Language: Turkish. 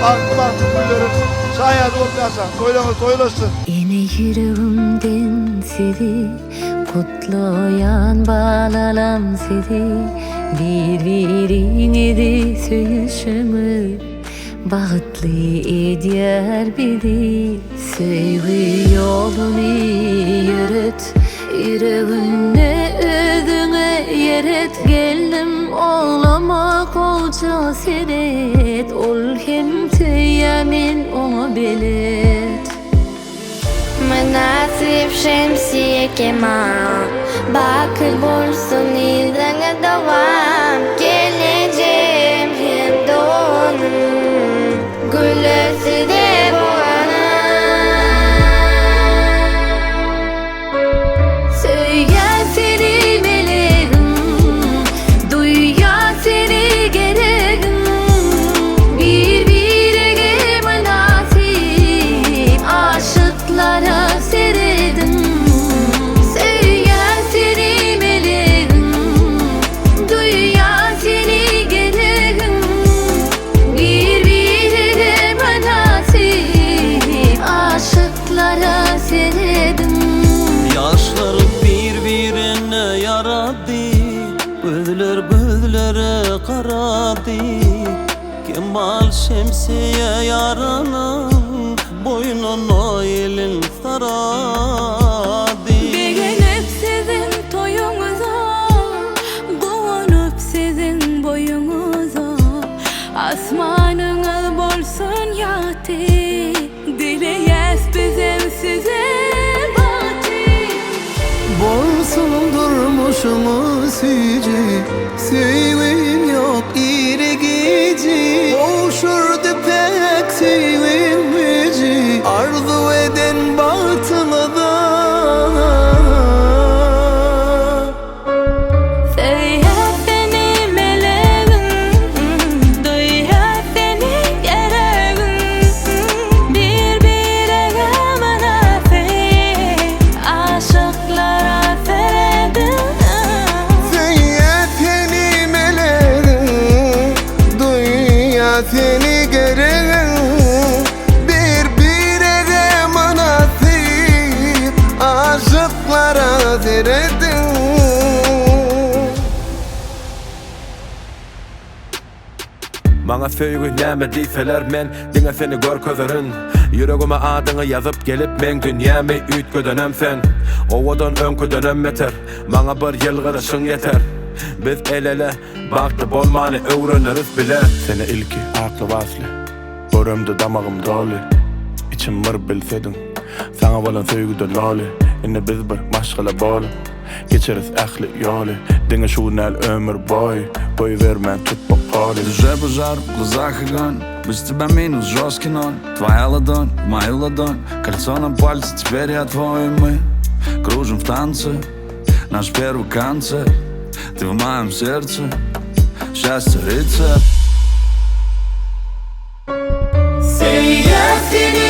Farklı güllerin sayede olmayasan toylasın. Yine yüreğimden seni kutlayan bağlalam seni. Birbirine de söyüşümü bağıtlı ediyor beni. Sevgi yolunu yürüt, yüreğine özüne yeret. Geldim ağlamak olca seret, ol hem tüyamin ona belet. Münasip şemsiye keman, bakır bulsun izine devam. Geleceğim hem de onun gülüsü de bu ana. Söyler seni meleğim, duyar seni gereğim. Birbirine münasip aşıklara seredim. Söyler seni meleğim, duyar seni gereğim. Birbirine münasip aşıklara seredim. Yaşları birbirine yaradı, gözlere karadı. Kemal şemsiye yarının boynuna elin saradı. Beğenip sizin toyunuza, kovunup sizin boyunuza. Asmanınız bolsun yati, dileyes bizim size bati. Bolsun durmuşumuz hici, sevim yok iri gici. Boğuşurdu pek sevinmici, arzu eden batılıda. Söyler seni meleğim, duyar seni gereğim. Birbirine münasip aşıklara seredim. Zeyyet seni meleğim, dünya seni gereğim. Birbirine münasip aşıklara seredim. Bana söygü näme diýseler men diňe seni gör közlerin. Yüregime adyňy ýazyp gelip men dünýämi üýtgödenem sen. Owadan öňkü dönem yeter, bana bir ýyl gyryşyň yeter. Biz el-ele bagty bolmany öwreniriz bile. Seni ilki akly wasly, görümde damagym doly. İçim bir bilsedin, sana bolan söýgüde lali. Indi biz bir maşgala bolup geçeriz ähli ýoly. Diňe şu näl ömür boy, boy vermän tutma paly. Вже пожар в глазах огонь, без тебя минус жесткий ноль. Твоя ладонь, мою ладонь, кольцо на пальце, теперь я твой, и мы кружим в танце. Наш первый концерт, ты в моем сердце, счастье рецепт. Söyler seni